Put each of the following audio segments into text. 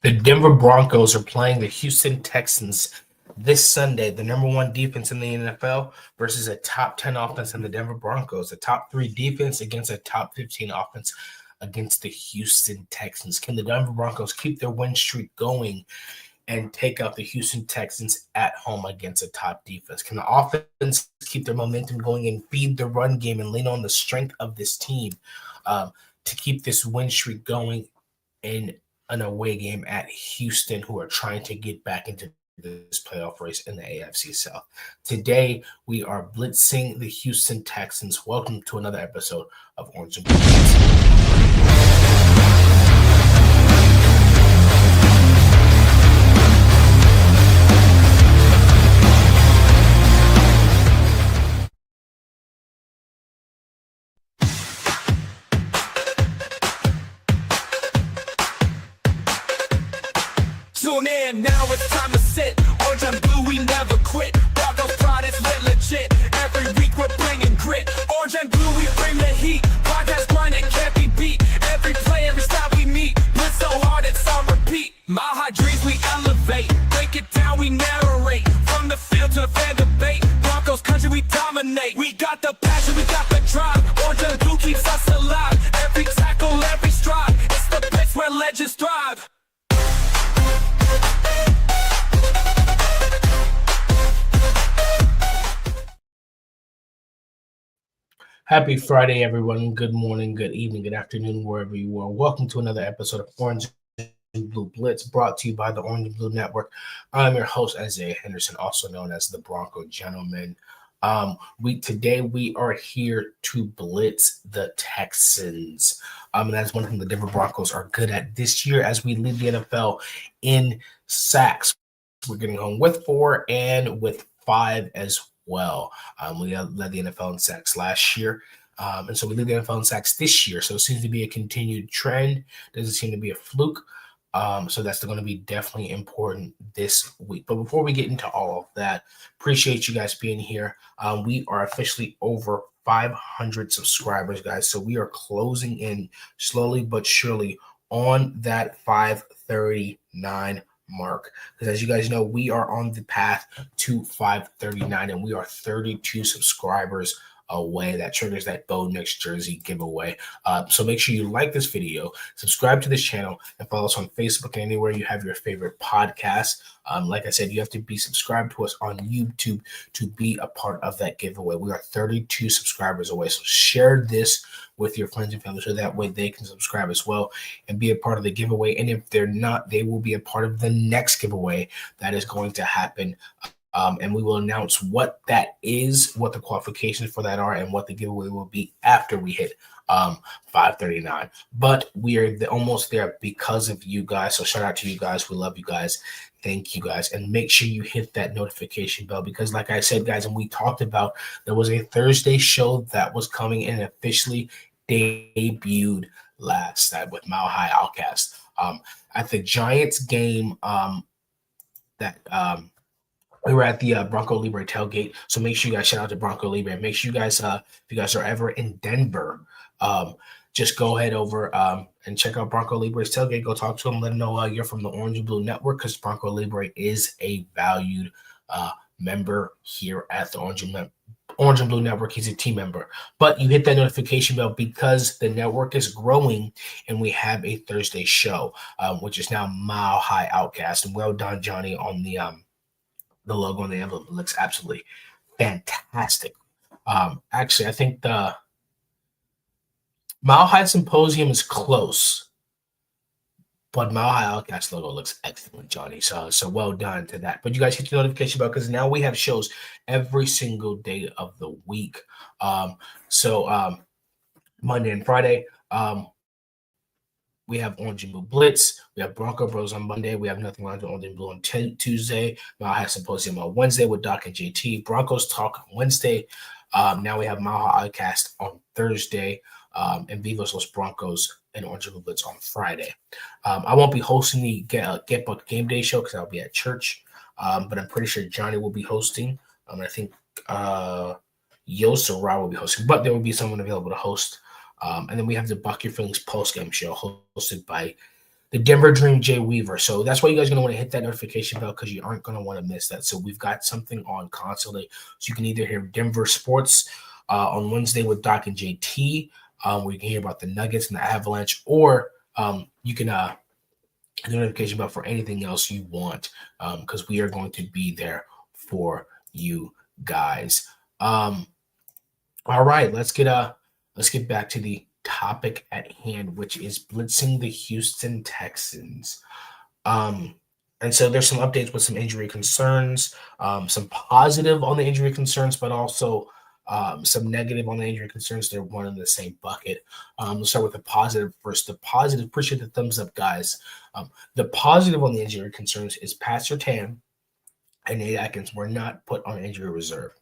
The Denver Broncos are playing the Houston Texans this Sunday, the number one defense in the NFL versus a top 10 offense in the Denver Broncos, a top 3 defense against a top 15 offense against the Houston Texans. Can the Denver Broncos keep their win streak going and take out the Houston Texans at home against a top defense? Can the offense keep their momentum going and feed the run game and lean on the strength of this team to keep this win streak going in an away game at Houston, who are trying to get back into this playoff race in the AFC South? Today, we are blitzing the Houston Texans. Welcome to another episode of Orange and Blue. Tune in, now it's time to sit. Orange and blue, we never quit. Broncos pride is lit legit. Every week we're bringing grit. Orange and blue, we bring the heat. Podcast grind and can't be beat. Every play, every style we meet. Blitz so hard it's on repeat. Mile high dreams we elevate. Break it down, we narrate. From the field to the fan debate. Broncos country, we dominate. We got the passion, we got the drive. Orange and blue keeps us alive. Every tackle, every stride. It's the place where legends thrive. Happy Friday, everyone. Good morning, good evening, good afternoon, wherever you are. Welcome to another episode of Orange and Blue Blitz, brought to you by the Orange and Blue Network. I'm your host, Isaiah Henderson, also known as the Bronco Gentleman. Today we are here to blitz the Texans. And that's one thing the Denver Broncos are good at this year as we lead the NFL in sacks. We're getting home with 4 and with 5 as well. We led the NFL in sacks last year. And so we lead the NFL in sacks this year. So it seems to be a continued trend. Doesn't seem to be a fluke. So that's going to be definitely important this week. But before we get into all of that, appreciate you guys being here. We are officially over 500 subscribers, guys. So we are closing in slowly but surely on that 539 mark, because as you guys know, we are on the path to 539 and we are 32 subscribers away. That triggers that Bo Nix jersey giveaway. So make sure you like this video, subscribe to this channel, and follow us on Facebook and anywhere you have your favorite podcast. Like I said, you have to be subscribed to us on YouTube to be a part of that giveaway. We are 32 subscribers away. So share this with your friends and family so that way they can subscribe as well and be a part of the giveaway. And if they're not, they will be a part of the next giveaway that is going to happen. And we will announce what that is, what the qualifications for that are, and what the giveaway will be after we hit 539. But we are almost there because of you guys. So shout out to you guys. We love you guys. Thank you guys. And make sure you hit that notification bell because like I said, guys, and we talked about, there was a Thursday show that was coming and officially debuted last night with Mile High Outcast. At the Giants game we were at the Bronco Libre tailgate, so make sure you guys shout out to Bronco Libre. Make sure you guys, if you guys are ever in Denver, just go ahead over and check out Bronco Libre's tailgate. Go talk to him. Let him know you're from the Orange and Blue Network because Bronco Libre is a valued member here at the Orange and Blue Network. He's a team member. But you hit that notification bell because the network is growing and we have a Thursday show, which is now Mile High Outcast. And well done, Johnny, on the logo on the envelope. It looks absolutely fantastic. Actually, I think the Mile High Symposium is close, but Mile High Outcast logo looks excellent, Johnny. So well done to that. But you guys hit the notification bell because now we have shows every single day of the week. Monday and Friday, we have Orange and Blue Blitz. We have Bronco Bros on Monday. We have Nothing Wrong with Orange and Blue on Tuesday. Mile High Symposium on Wednesday with Doc and JT. Broncos Talk on Wednesday. Now we have Mile High Outcast on Thursday. And Vivos Los Broncos and Orange and Blue Blitz on Friday. I won't be hosting the Get Buck Game Day show because I'll be at church. But I'm pretty sure Johnny will be hosting. I think Yost or Ra will be hosting. But there will be someone available to host. And then we have the Buck Your Feelings post-game show hosted by the Denver Dream Jay Weaver. So that's why you guys are going to want to hit that notification bell because you aren't going to want to miss that. So we've got something on constantly. So you can either hear Denver Sports on Wednesday with Doc and JT, where you can hear about the Nuggets and the Avalanche, or you can the notification bell for anything else you want because we are going to be there for you guys. All right, let's get back to the topic at hand, which is blitzing the Houston Texans. And so there's some updates with some injury concerns, some positive on the injury concerns, but also some negative on the injury concerns. They're one in the same bucket. We'll start with the positive first. The positive, appreciate the thumbs up, guys. The positive on the injury concerns is Pat Surtain and Nate Atkins were not put on injury reserve.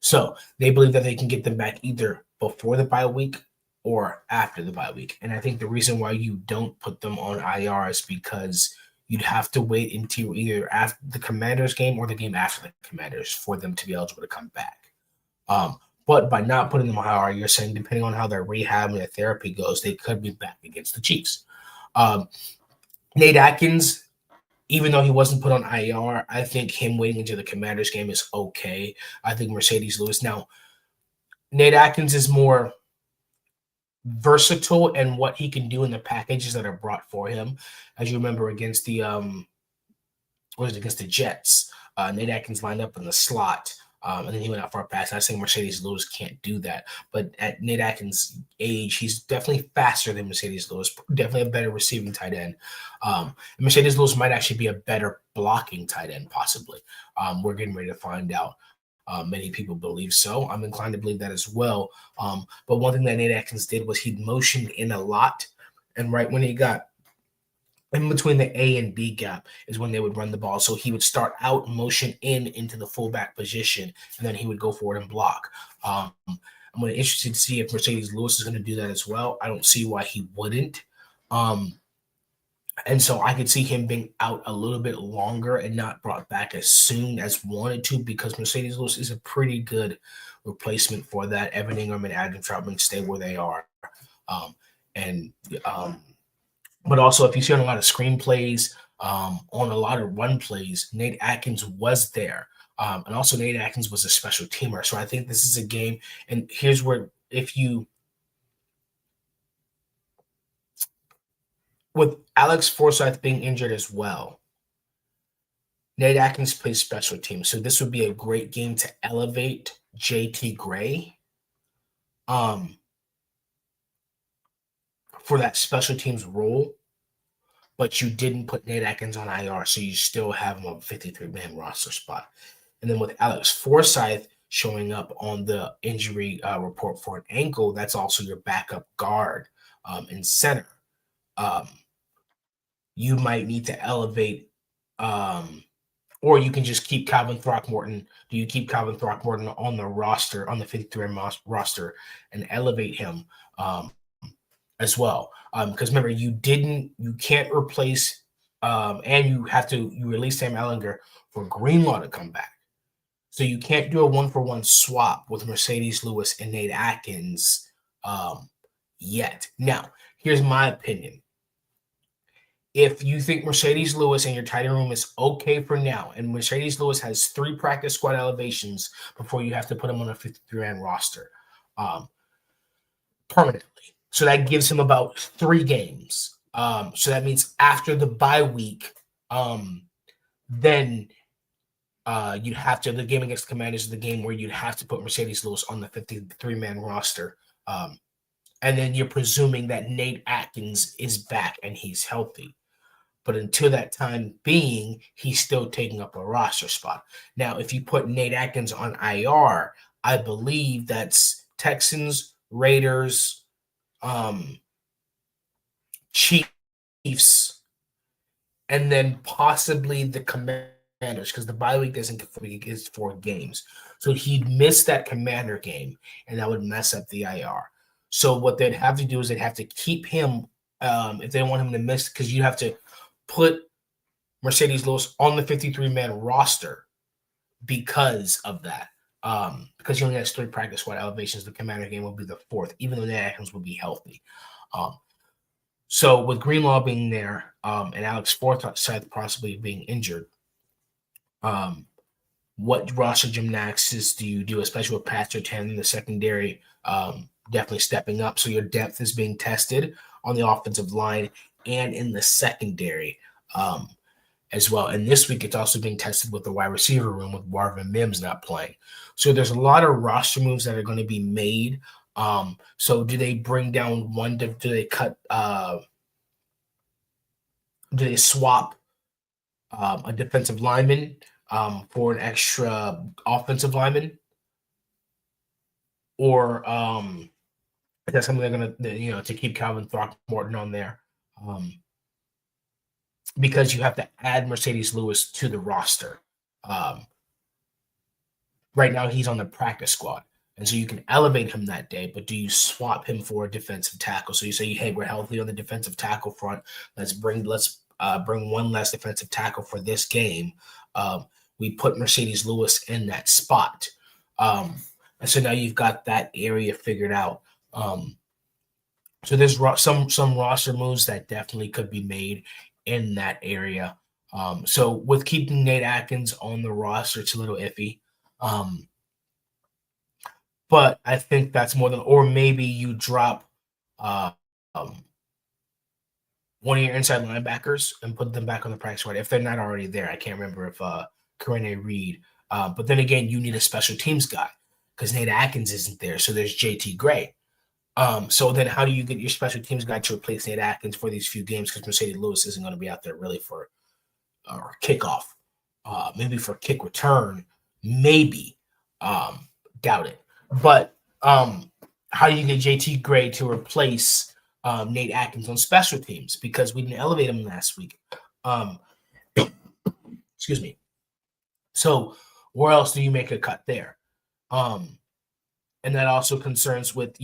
So they believe that they can get them back either before the bye week or after the bye week. And I think the reason why you don't put them on IR is because you'd have to wait until either after the Commanders game or the game after the Commanders for them to be eligible to come back. But by not putting them on IR, you're saying depending on how their rehab and their therapy goes, they could be back against the Chiefs. Nate Atkins, even though he wasn't put on IR, I think him waiting until the Commanders game is okay. I think Mercedes Lewis. Now, Nate Atkins is more versatile in what he can do in the packages that are brought for him. As you remember against the against the Jets, Nate Atkins lined up in the slot. And then he went out for a pass. I'm not saying Mercedes Lewis can't do that, but at Nate Atkins' age, he's definitely faster than Mercedes Lewis, definitely a better receiving tight end. Mercedes Lewis might actually be a better blocking tight end, possibly. We're getting ready to find out. Many people believe so. I'm inclined to believe that as well. But one thing that Nate Atkins did was he motioned in a lot, and right when he got in between the A and B gap is when they would run the ball. So he would start out motion into the fullback position, and then he would go forward and block. I'm going to interested to see if Mercedes Lewis is going to do that as well. I don't see why he wouldn't. And so I could see him being out a little bit longer and not brought back as soon as wanted to because Mercedes Lewis is a pretty good replacement for that. Evan Ingram and Adam Troutman stay where they are. But also, if you see on a lot of screenplays, on a lot of run plays, Nate Atkins was there. And also, Nate Atkins was a special teamer. So I think this is a game. And here's where, with Alex Forsyth being injured as well, Nate Atkins plays special teams. So this would be a great game to elevate JT Gray for that special teams role, but you didn't put Nate Atkins on IR, so you still have him on a 53-man roster spot. And then with Alex Forsyth showing up on the injury report for an ankle, that's also your backup guard and center. You might need to elevate, or you can just keep Calvin Throckmorton. Do you keep Calvin Throckmorton on the roster, on the 53-man roster, and elevate him as well? Because remember, you can't replace, and you release Sam Ellinger for Greenlaw to come back. So you can't do a 1-for-1 swap with Mercedes Lewis and Nate Atkins yet. Now, here's my opinion. If you think Mercedes Lewis and your tight end room is okay for now, and Mercedes Lewis has 3 practice squad elevations before you have to put him on a 53-man roster permanently. So that gives him about 3 games. So that means after the bye week, then you'd have to, the game against the Commanders is the game where you'd have to put Mercedes Lewis on the 53-man roster. And then you're presuming that Nate Atkins is back and he's healthy. But until that time being, he's still taking up a roster spot. Now, if you put Nate Atkins on IR, I believe that's Texans, Raiders, Chiefs, and then possibly the Commanders, because the bye week doesn't get 4 games. So he'd miss that Commander game, and that would mess up the IR. So what they'd have to do is they'd have to keep him if they want him to miss, because you have to put Mercedes Lewis on the 53-man roster because of that. Because he only has 3 practice squad elevations, the Commander game will be the 4th, even though Nate Atkins will be healthy. So with Greenlaw being there, and Alex Forsyth possibly being injured, what roster gymnastics do you do, especially with Pat Surtain in the secondary definitely stepping up? So your depth is being tested on the offensive line and in the secondary as well. And this week, it's also being tested with the wide receiver room with Marvin Mims not playing. So there's a lot of roster moves that are going to be made. So do they bring down one? Do they cut? Do they swap a defensive lineman for an extra offensive lineman? Or that's something they're going to, to keep Calvin Throckmorton on there. Because you have to add Mercedes Lewis to the roster. Right now, he's on the practice squad. And so you can elevate him that day, but do you swap him for a defensive tackle? So you say, hey, we're healthy on the defensive tackle front. Let's bring one less defensive tackle for this game. We put Mercedes Lewis in that spot. And so now you've got that area figured out. So there's some roster moves that definitely could be made in that area. So with keeping Nate Atkins on the roster, it's a little iffy. But I think that's more than, or maybe you drop one of your inside linebackers and put them back on the practice squad if they're not already there. I can't remember if Karene Reed. But then again, you need a special teams guy because Nate Atkins isn't there. So there's JT Gray. So then how do you get your special teams guy to replace Nate Atkins for these few games? Because Mercedes Lewis isn't going to be out there really for kickoff, maybe for kick return, maybe. Doubt it. But how do you get JT Gray to replace Nate Atkins on special teams? Because we didn't elevate him last week. Excuse me. So where else do you make a cut there? And that also concerns with,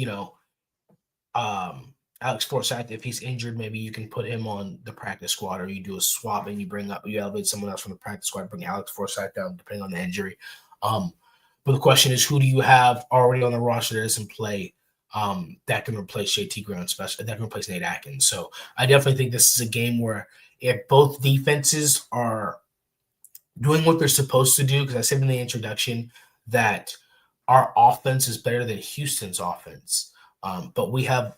Alex Forsyth, if he's injured, maybe you can put him on the practice squad, or you do a swap and you elevate someone else from the practice squad, bring Alex Forsyth down, depending on the injury. But the question is, who do you have already on the roster that doesn't play that can replace JT Gray that can replace Nate Atkins? So I definitely think this is a game where if both defenses are doing what they're supposed to do, because I said in the introduction that our offense is better than Houston's offense. But we have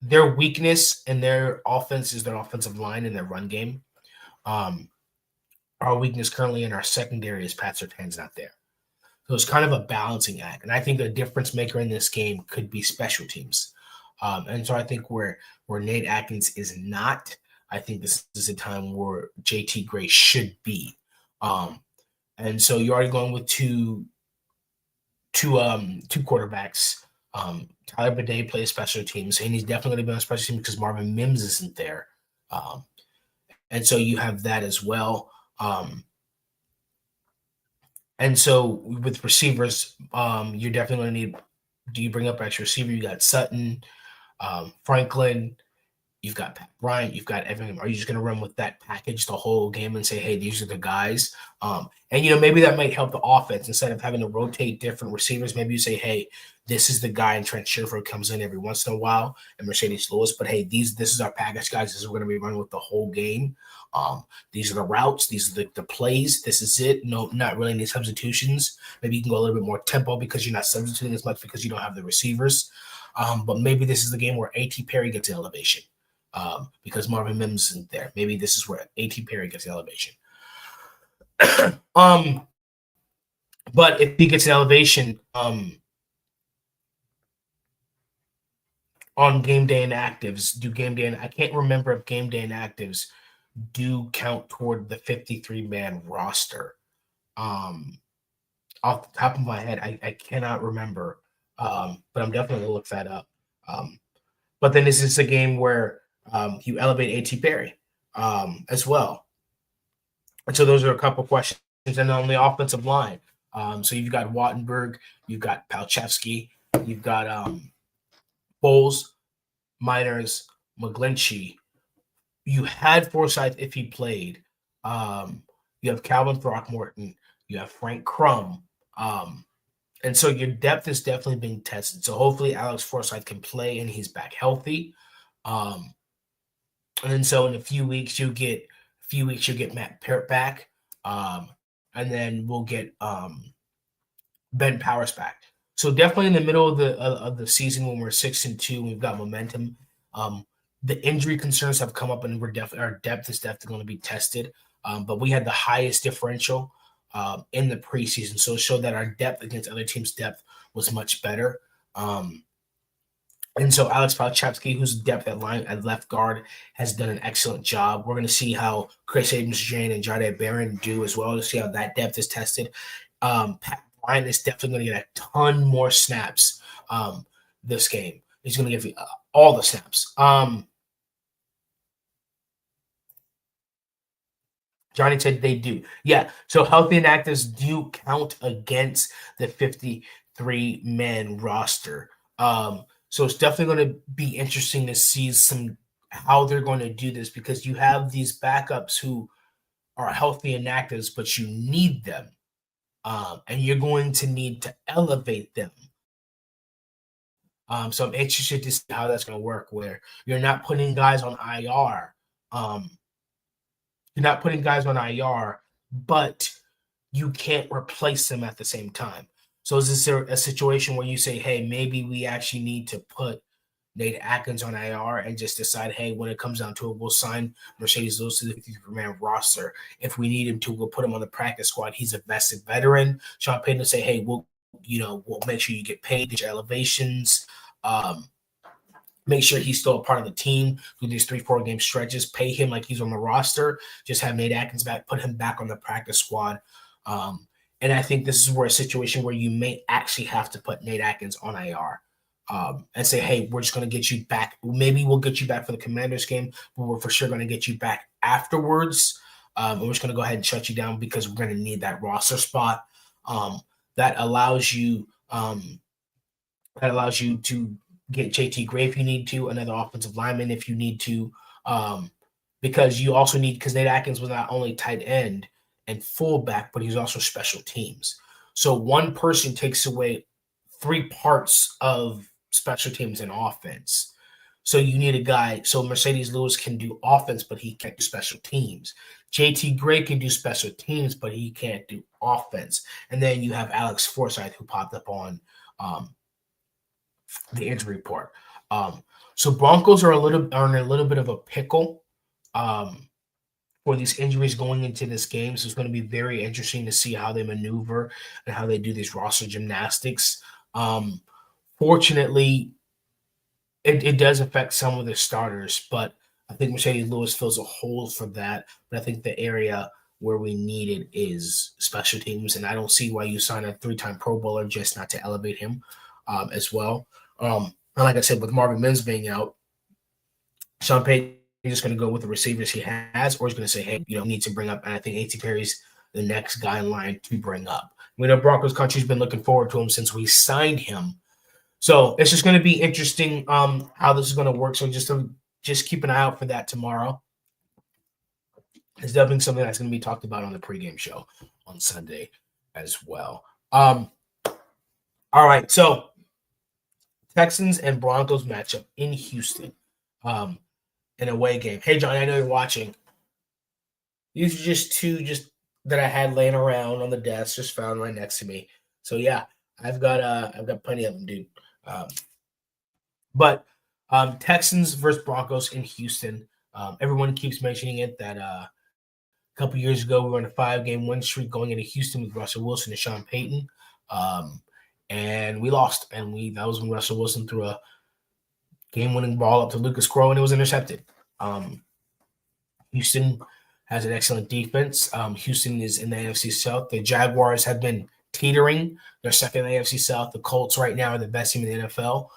their weakness in their offense is their offensive line and their run game. Our weakness currently in our secondary is Pat Surtain's not there. So it's kind of a balancing act. And I think the difference maker in this game could be special teams. And so I think where Nate Atkins is not, I think this is a time where JT Gray should be. And so you're already going with two quarterbacks. Tyler Bidet plays special teams, and he's definitely going to be on special teams because Marvin Mims isn't there. And so you have that as well. And so with receivers, you're definitely going to need – do you bring up extra receiver? You got Sutton, Franklin, you've got Pat Bryant, you've got Evan. Are you just going to run with that package the whole game and say, hey, these are the guys? And, maybe that might help the offense. Instead of having to rotate different receivers, maybe you say, hey, this is the guy, and Trent Sherford comes in every once in a while, and Mercedes Lewis. But, hey, this is our package, guys. This is what we're going to be running with the whole game. These are the routes. These are the plays. This is it. No, not really any substitutions. Maybe you can go a little bit more tempo because you're not substituting as much because you don't have the receivers. But maybe this is the game where A.T. Perry gets an elevation because Marvin Mims isn't there. Maybe this is where A.T. Perry gets an elevation. But if he gets an elevation on game day inactives, I can't remember if game day inactives do count toward the 53-man roster. Off the top of my head, I cannot remember, but I'm definitely going to look that up. But then this is a game where you elevate A.T. Perry as well. And so those are a couple questions. And on the offensive line, so you've got Wattenberg, you've got Palchevsky, you've got Bowles, Miners, McGlinchey. You had Forsyth if he played. You have Calvin Throckmorton. You have Frank Crum. And so your depth is definitely being tested. So hopefully Alex Forsyth can play and he's back healthy. Um, and then so in a few weeks you'll get Matt Peart back, and then we'll get Ben Powers back. So definitely in the middle of the season when we're 6-2, we've got momentum. The injury concerns have come up, and our depth is definitely going to be tested. But we had the highest differential in the preseason, so it showed that our depth against other teams' depth was much better. And so Alex Palachevsky, who's depth at left guard, has done an excellent job. We're going to see how Chris Abrams-Jane and Jardine Barron do as well to see how that depth is tested. Pat Bryant is definitely going to get a ton more snaps this game. He's going to give you all the snaps. Johnny said they do. Yeah, so healthy and actives do count against the 53-man roster. So it's definitely going to be interesting to see how they're going to do this, because you have these backups who are healthy and actives, but you need them. And you're going to need to elevate them. So I'm interested to see how that's going to work, where you're not putting guys on IR. You're not putting guys on IR, but you can't replace them at the same time. So is this a situation where you say, hey, maybe we actually need to put Nate Atkins on IR and just decide, hey, when it comes down to it, we'll sign Mercedes Lewis to the 53-man roster. If we need him to, we'll put him on the practice squad. He's a vested veteran. Sean Payton will say, hey, we'll make sure you get paid, get your elevations, make sure he's still a part of the team through these 3-4 game stretches, pay him like he's on the roster, just have Nate Atkins back, put him back on the practice squad. And I think this is a situation where you may actually have to put Nate Atkins on IR and say, hey, we're just going to get you back. Maybe we'll get you back for the Commanders game, but we're for sure going to get you back afterwards. And we're just going to go ahead and shut you down because we're going to need that roster spot. That allows you to get JT Gray if you need to, another offensive lineman if you need to, because you also need, because Nate Atkins was not only tight end and fullback, but he's also special teams. So one person takes away 3 parts of special teams and offense. So you need a guy. So Mercedes Lewis can do offense, but he can't do special teams. JT Gray can do special teams, but he can't do offense. And then you have Alex Forsythe, who popped up on the injury report. So Broncos are in a little bit of a pickle for these injuries going into this game. So it's going to be very interesting to see how they maneuver and how they do these roster gymnastics. Fortunately, it does affect some of the starters, but I think Mercedes Lewis fills a hole for that. But I think the area where we need it is special teams, and I don't see why you sign a 3-time Pro Bowler just not to elevate him as well. And like I said, with Marvin Mims being out, Sean Payton is just going to go with the receivers he has, or he's going to say, hey, need to bring up, and I think A.T. Perry's the next guy in line to bring up. We know Broncos country's been looking forward to him since we signed him. So it's just going to be interesting how this is going to work. So just keep an eye out for that tomorrow. It's definitely something that's going to be talked about on the pregame show on Sunday as well. All right, so Texans and Broncos matchup in Houston, an away game. Hey, Johnny, I know you're watching. These are just 2 that I had laying around on the desk, just found right next to me. So yeah, I've got plenty of them, dude. But Texans versus Broncos in Houston. Everyone keeps mentioning it that a couple years ago we were on a 5-game win streak going into Houston with Russell Wilson and Sean Payton. And we lost, and that was when Russell Wilson threw a game-winning ball up to Lucas Crow, and it was intercepted. Houston has an excellent defense. Houston is in the AFC South. The Jaguars have been teetering. They're second in the AFC South. The Colts right now are the best team in the NFL.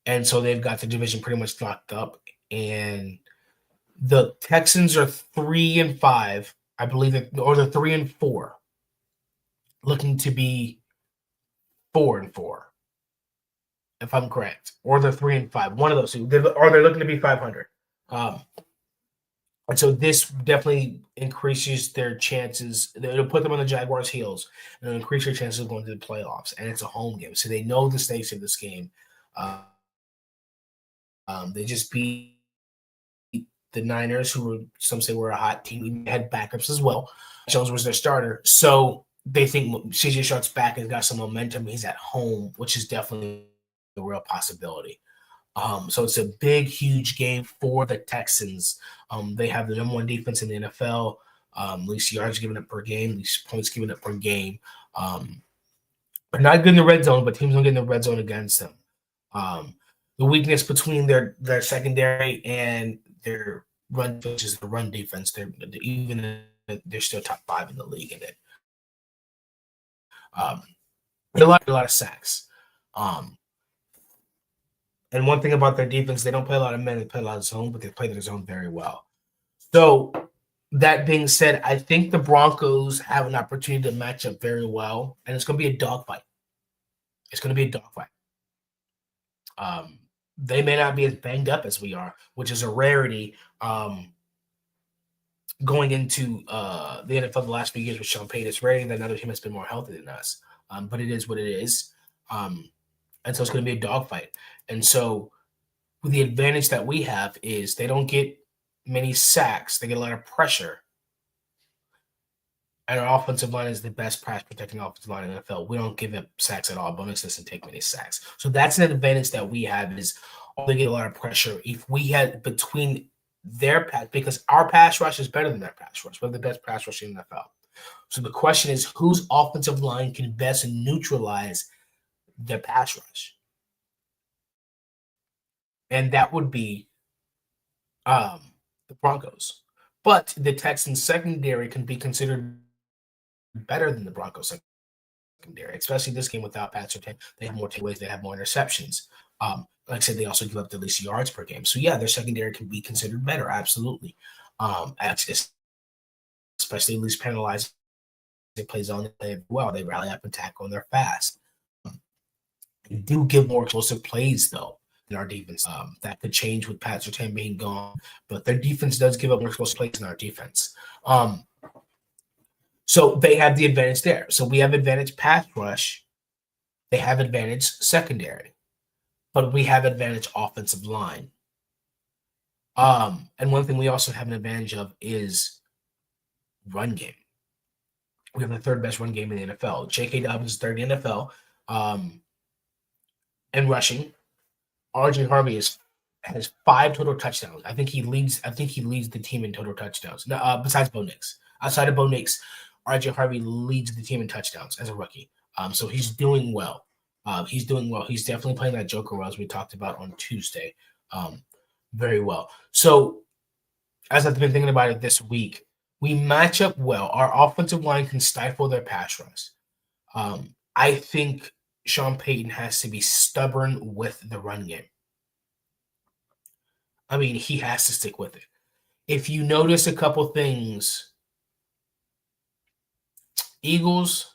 And so they've got the division pretty much locked up. And the Texans are 3-5, I believe, or they're 3-4, looking to be 4-4, if I'm correct, or they're 3-5. One of those 2, or they're looking to be 500. And so this definitely increases their chances. It'll put them on the Jaguars' heels, and it'll increase their chances of going to the playoffs. And it's a home game, so they know the stakes of this game. They just beat the Niners, who were some say were a hot team. We had backups as well. Jones was their starter, so they think CJ Stroud's back and got some momentum. He's at home, which is definitely a real possibility. So it's a big, huge game for the Texans. They have the number one defense in the NFL. Least yards given up per game, least points given up per game. But not good in the red zone, but teams don't get in the red zone against them. The weakness between their secondary and their run, which is the run defense, they're still top 5 in the league in it. A lot of sacks. And one thing about their defense, they don't play a lot of men, they play a lot of zone, but they play their zone very well. So that being said, I think the Broncos have an opportunity to match up very well, and it's going to be a dogfight. It's going to be a dogfight. They may not be as banged up as we are, which is a rarity going into the NFL the last few years with Sean Payton. It's rare that another team has been more healthy than us, but it is what it is. And so it's going to be a dogfight. And so the advantage that we have is they don't get many sacks. They get a lot of pressure. And our offensive line is the best pass protecting offensive line in the NFL. We don't give up sacks at all. Bonus doesn't take many sacks. So that's an advantage that we have is they get a lot of pressure. If we had between their pass, because our pass rush is better than their pass rush. We're the best pass rush in the NFL. So the question is, whose offensive line can best neutralize their pass rush? And that would be the Broncos. But the Texans secondary can be considered better than the Broncos secondary, especially this game without Pat Surtain. They have more takeaways, they have more interceptions. Like I said, they also give up the least yards per game. So yeah, their secondary can be considered better, absolutely. Especially least penalized. They play zone, they play well, they rally up and tackle, and they're fast. They do give more explosive plays though in our defense. That could change with Pat Surtain being gone, but their defense does give up more explosive plays in our defense. So they have the advantage there. So we have advantage pass rush. They have advantage secondary. But we have advantage offensive line. And one thing we also have an advantage of is run game. We have the third best run game in the NFL. J.K. Dobbins is third in the NFL. And rushing. R.J. Harvey has 5 total touchdowns. I think he leads the team in total touchdowns. Besides Bo Nix. Outside of Bo Nix, R.J. Harvey leads the team in touchdowns as a rookie. So he's doing well. He's doing well. He's definitely playing that Joker role, as we talked about on Tuesday, very well. So as I've been thinking about it this week, we match up well. Our offensive line can stifle their pass rush. I think Sean Payton has to be stubborn with the run game. I mean, he has to stick with it. If you notice a couple things, Eagles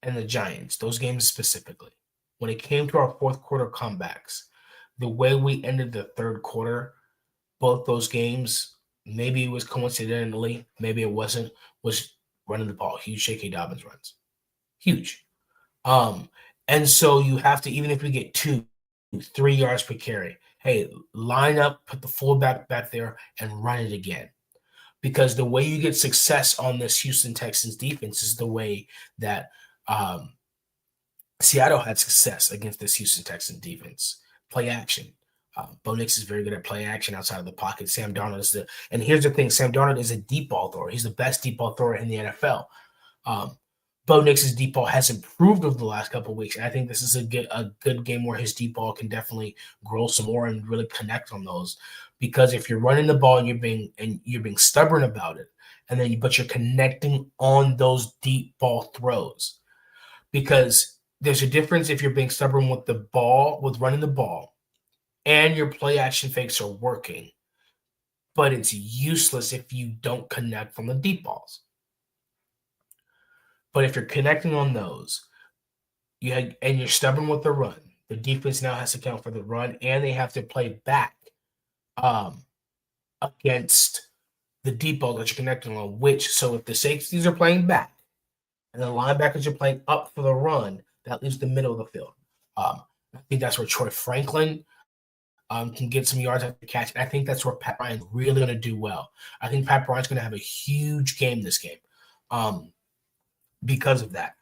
and the Giants, those games specifically, when it came to our fourth quarter comebacks, the way we ended the third quarter, both those games, maybe it was coincidentally, maybe it wasn't, was running the ball. Huge J.K. Dobbins runs. Huge. And so you have to, even if we get 2, 3 yards per carry, hey, line up, put the fullback back there, and run it again. Because the way you get success on this Houston Texans defense is the way that Seattle had success against this Houston Texans defense. Play action. Bo Nix is very good at play action outside of the pocket. Sam Darnold is and here's the thing, Sam Darnold is a deep ball thrower. He's the best deep ball thrower in the NFL. Bo Nix's deep ball has improved over the last couple of weeks. And I think this is a good game where his deep ball can definitely grow some more and really connect on those. Because if you're running the ball and you're being stubborn about it, but you're connecting on those deep ball throws. Because there's a difference if you're being stubborn with the ball, with running the ball, and your play action fakes are working. But it's useless if you don't connect from the deep balls. But if you're connecting on those, and you're stubborn with the run, the defense now has to account for the run, and they have to play back against the deep ball that you're connecting on. So if the safeties are playing back and the linebackers are playing up for the run, that leaves the middle of the field. I think that's where Troy Franklin can get some yards after the catch. And I think that's where Pat Bryant's really going to do well. I think Pat Bryant's going to have a huge game this game because of that.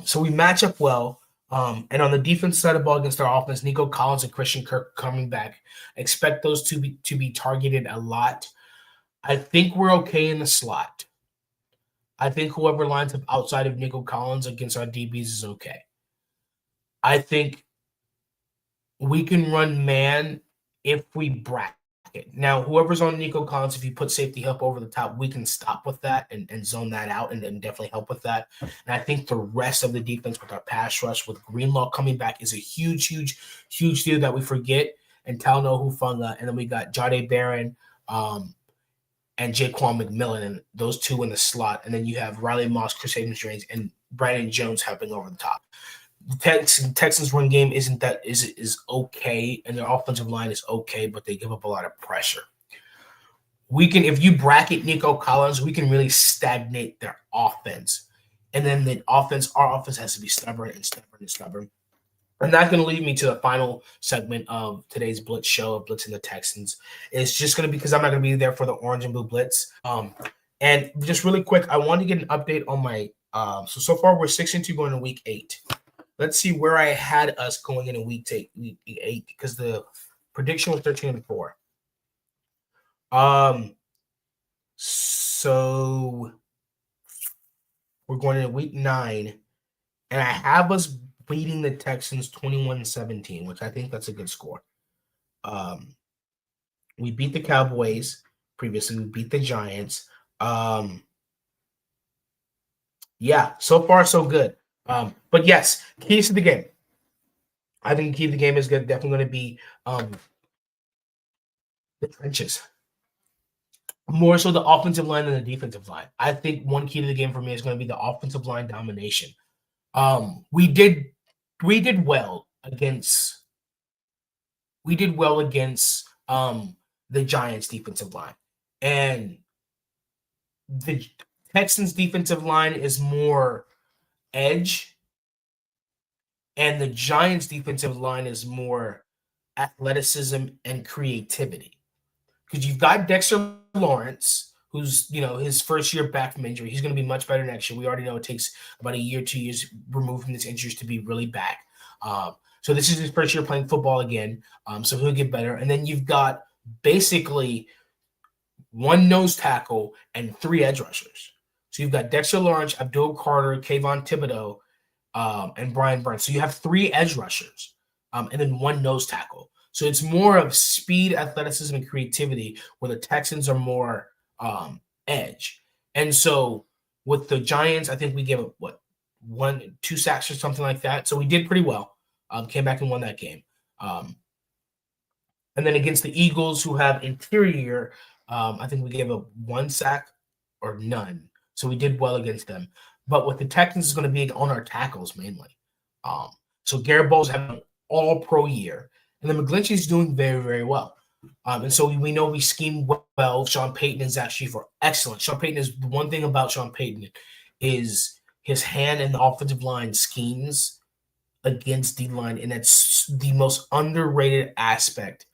So we match up well. And on the defense side of the ball against our offense, Nico Collins and Christian Kirk coming back. Expect those to be targeted a lot. I think we're okay in the slot. I think whoever lines up outside of Nico Collins against our DBs is okay. I think we can run man if we bracket. Now, whoever's on Nico Collins, if you put safety help over the top, we can stop with that and zone that out and then definitely help with that. And I think the rest of the defense with our pass rush, with Greenlaw coming back, is a huge, huge, huge deal that we forget. And Talno Hufanga, and then we got Jade Barron and Jaquan McMillan, and those two in the slot. And then you have Riley Moss, Chris Havens-Drains, and Brandon Jones helping over the top. The Texans' run game is okay, and their offensive line is okay, but they give up a lot of pressure. We can, if you bracket Nico Collins, we can really stagnate their offense, and then our offense has to be stubborn and stubborn and stubborn. And that's going to lead me to the final segment of today's Blitz show of Blitzing the Texans. It's just going to be because I'm not going to be there for the Orange and Blue Blitz. And just really quick, I want to get an update on my so far we're 6-2 going to week 8. Let's see where I had us going in week 8 because the prediction was 13-4. So we're going into week 9, and I have us beating the Texans 21-17, which I think that's a good score. We beat the Cowboys previously. We beat the Giants. Yeah, so far so good. But yes, keys to the game. I think the key to the game is definitely going to be the trenches. More so the offensive line than the defensive line. I think one key to the game for me is going to be the offensive line domination. We did well against the Giants defensive line. And the Texans defensive line is more edge, and the Giants defensive line is more athleticism and creativity. Because you've got Dexter Lawrence, who's, his first year back from injury. He's going to be much better next year. We already know it takes about a year, 2 years removed from this injury to be really back. So this is his first year playing football again. So he'll get better. And then you've got basically one nose tackle and 3 edge rushers. So you've got Dexter Lawrence, Abdul Carter, Kayvon Thibodeau, and Brian Burns. So you have 3 edge rushers and then 1 nose tackle. So it's more of speed, athleticism, and creativity, where the Texans are more edge. And so with the Giants, I think we gave up, 1-2 sacks or something like that. So we did pretty well. Came back and won that game. And then against the Eagles, who have interior, I think we gave up 1 sack or none. So we did well against them. But with the Texans, is going to be on our tackles mainly. So Garrett Bowles having an all-pro year. And then McGlinchey's doing very, very well. And so we know we scheme well. Sean Payton and Zach Schiefer, excellent. Sean Payton is the one thing about Sean Payton is his hand in the offensive line schemes against D-line, and that's the most underrated aspect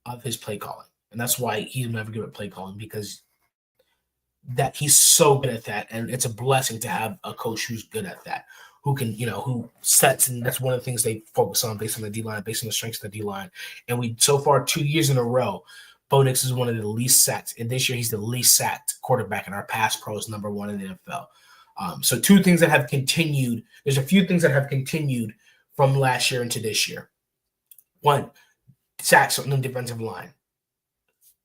of his play calling. And that's why he's never good at play calling, because that he's so good at that. And it's a blessing to have a coach who's good at that, who can, who sets, and that's one of the things they focus on based on the D-line, based on the strengths of the D-line. And we, so far, 2 years in a row, Bo Nix is one of the least sacked. And this year, he's the least sacked quarterback, and our pass pro is number 1 in the NFL. So 2 things that have continued. There's a few things that have continued from last year into this year. 1, sacks on the defensive line.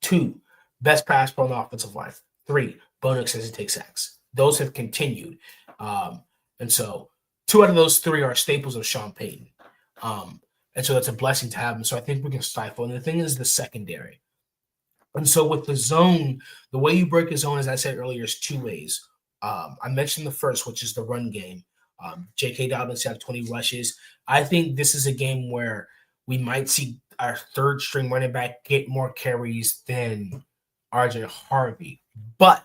2, best pass pro on the offensive line. 3, Bo Nix doesn't take sacks. Those have continued. And so 2 out of those 3 are staples of Sean Payton. And so that's a blessing to have him. So I think we can stifle. And the thing is the secondary. And so with the zone, the way you break a zone, as I said earlier, is 2 ways. I mentioned the first, which is the run game. J.K. Dobbins have 20 rushes. I think this is a game where we might see our third-string running back get more carries than R.J. Harvey. But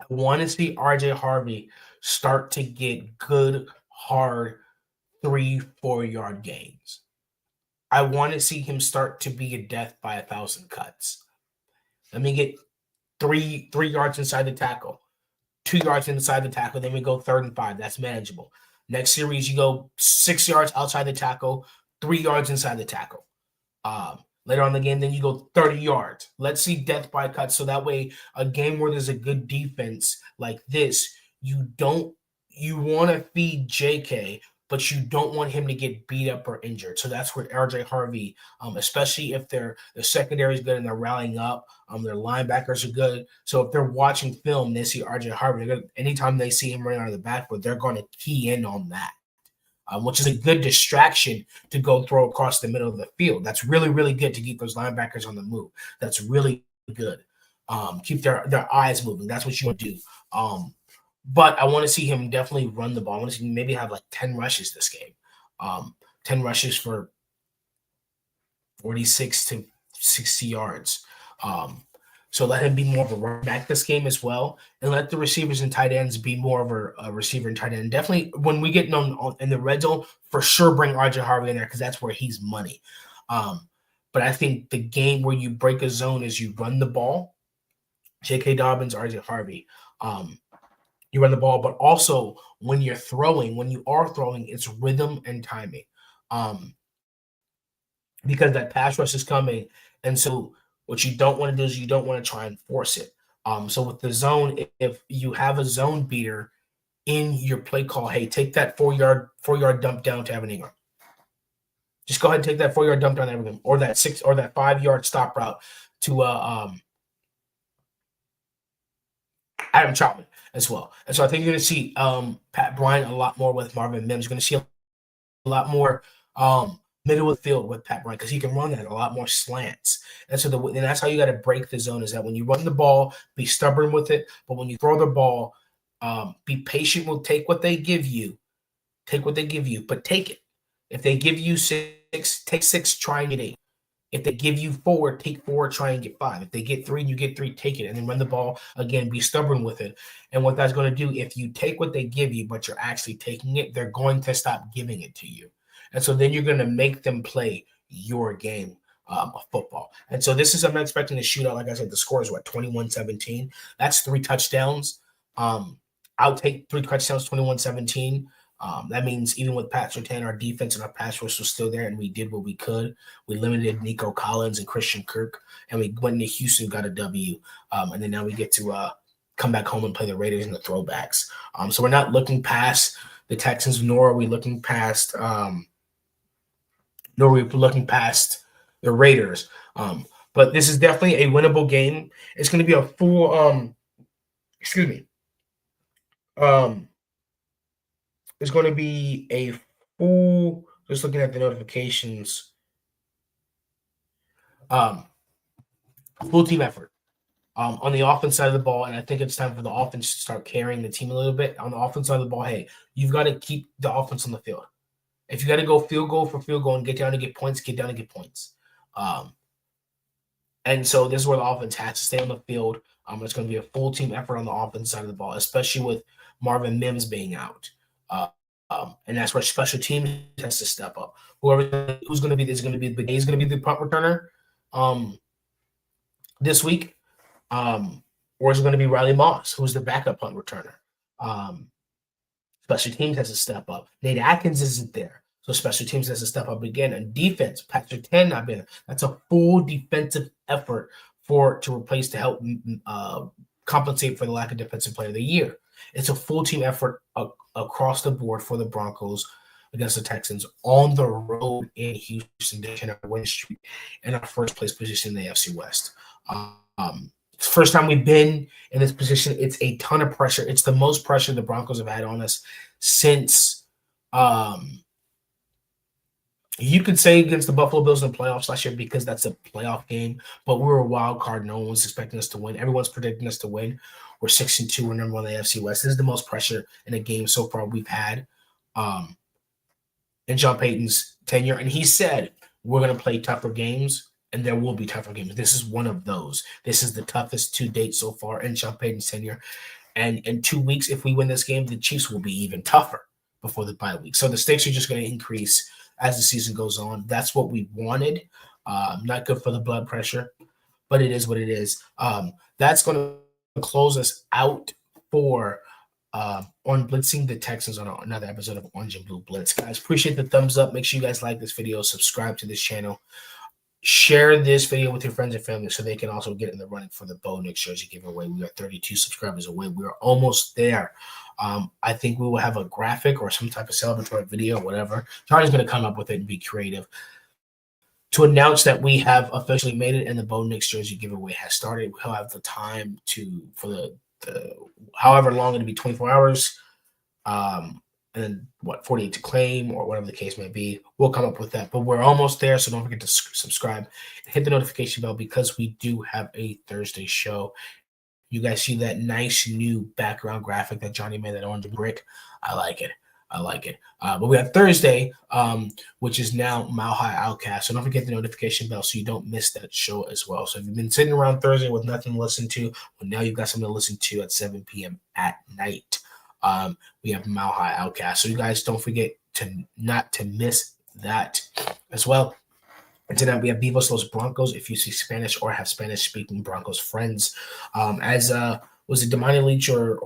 I want to see R.J. Harvey start to get good, hard 3-4 yard gains. I want to see him start to be a death by 1,000 cuts. Let me get three yards inside the tackle, 2 yards inside the tackle, then we go 3rd and 5. That's manageable. Next series, you go 6 yards outside the tackle, 3 yards inside the tackle. Later on in the game, then you go 30 yards. Let's see death by cuts. So that way, a game where there's a good defense like this, you want to feed JK, but you don't want him to get beat up or injured. So that's where RJ Harvey, especially if the secondary is good and they're rallying up, their linebackers are good. So if they're watching film, they see RJ Harvey. Anytime they see him running out of the backfield, they're going to key in on that. Which is a good distraction to go throw across the middle of the field. That's really, really good to keep those linebackers on the move. That's really good. Keep their eyes moving. That's what you want to do. But I want to see him definitely run the ball. I want to see him maybe have like 10 rushes this game. 10 rushes for 46 to 60 yards. So let him be more of a running back this game as well, and let the receivers and tight ends be more of a receiver and tight end. Definitely, when we get in the red zone, for sure bring RJ Harvey in there because that's where he's money. But I think the game where you break a zone is you run the ball. J.K. Dobbins, RJ Harvey. You run the ball, but also when you are throwing, it's rhythm and timing. Because that pass rush is coming, and so what you don't want to do is you don't want to try and force it. So with the zone, if you have a zone beater in your play call, hey, take that 4-yard dump down to Evan Ingram. Just go ahead and take that 4-yard dump down to Evan Ingram, or that 5-yard stop route to Adam Troutman as well. And so I think you're going to see Pat Bryant a lot more with Marvin Mims. You're going to see a lot more middle of the field with Pat Bryant because he can run that a lot more slants. And so that's how you got to break the zone, is that when you run the ball, be stubborn with it. But when you throw the ball, be patient. Will take what they give you. But take it. If they give you 6, take 6, try and get 8. If they give you 4, take 4, try and get 5. If they get 3 and you get 3, take it. And then run the ball again, be stubborn with it. And what that's going to do, if you take what they give you, but you're actually taking it, they're going to stop giving it to you. And so then you're going to make them play your game of football. And so I'm not expecting a shootout. Like I said, the score is 21-17. That's 3 touchdowns. I'll take 3 touchdowns, 21-17. That means even with Pat Surtain, our defense and our pass rush was still there, and we did what we could. We limited Nico Collins and Christian Kirk, and we went into Houston, got a W. And then now we get to come back home and play the Raiders and the throwbacks. So we're not looking past the Texans, nor are we looking past the Raiders. But this is definitely a winnable game. It's going to be a full it's going to be a full, just looking at the notifications, full team effort on the offense side of the ball. And I think it's time for the offense to start carrying the team a little bit. On the offense side of the ball, hey, you've got to keep the offense on the field. If you got to go field goal for field goal and get down to get points, get down to get points. And so this is where the offense has to stay on the field. It's going to be a full team effort on the offense side of the ball, especially with Marvin Mims being out. And that's where special teams has to step up. Who's going to be the punt returner this week, or is it going to be Riley Moss, who's the backup punt returner? Special teams has to step up. Nate Atkins isn't there, so special teams has to step up again. And defense, Patrick 10 not been there. That's a full defensive effort to replace, to help compensate for the lack of defensive player of the year. It's a full team effort across the board for the Broncos against the Texans on the road in Houston to win streak in our first place position in the AFC West. It's the first time we've been in this position. It's a ton of pressure. It's the most pressure the Broncos have had on us since you could say against the Buffalo Bills in the playoffs last year, because that's a playoff game, but we're a wild card. No one's expecting us to win. Everyone's predicting us to win. We're 6-2. We're number 1 in the AFC West. This is the most pressure in a game so far we've had in John Payton's tenure. And he said, we're going to play tougher games, and there will be tougher games. This is one of those. This is the toughest to date so far in John Payton's tenure. And in 2 weeks, if we win this game, the Chiefs will be even tougher before the bye week. So the stakes are just going to increase as the season goes on. That's what we wanted. Not good for the blood pressure, but it is what it is. That's going to close us out for on Blitzing the Texans on another episode of Orange and Blue Blitz. Guys, appreciate the thumbs up. Make sure you guys like this video, subscribe to this channel, share this video with your friends and family so they can also get in the running for the Bo Nix jersey giveaway. We are 32 subscribers away. We are almost there. I think we will have a graphic or some type of celebratory video, whatever. Charlie's going to come up with it and be creative to announce that we have officially made it and the Bo Nix jersey giveaway has started. We'll have the time for the however long it'll be, 24 hours. And then 48 to claim or whatever the case may be. We'll come up with that. But we're almost there, so don't forget to subscribe and hit the notification bell because we do have a Thursday show. You guys see that nice new background graphic that Johnny made, that orange brick? I like it. But we have Thursday, which is now Mile High Outcast. So don't forget the notification bell so you don't miss that show as well. So if you've been sitting around Thursday with nothing to listen to, well, now you've got something to listen to at 7 p.m. at night. We have Mile High Outcast. So you guys don't forget not to miss that as well. And tonight we have Vivos Los Broncos. If you speak Spanish or have Spanish-speaking Broncos friends, as was it Damani Leach or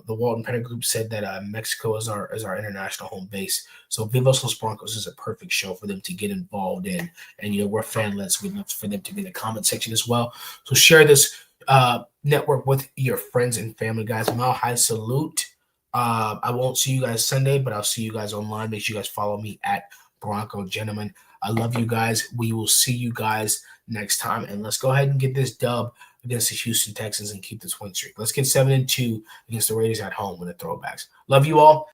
the Walton Penner Group said that Mexico is our international home base. So Vivos Los Broncos is a perfect show for them to get involved in. And we're fanless. We'd love for them to be in the comment section as well. So share this network with your friends and family, guys. Mile High salute. I won't see you guys Sunday, but I'll see you guys online. Make sure you guys follow me at Bronco Gentleman. I love you guys. We will see you guys next time. And let's go ahead and get this dub against the Houston Texans and keep this win streak. Let's get 7-2 against the Raiders at home with the throwbacks. Love you all.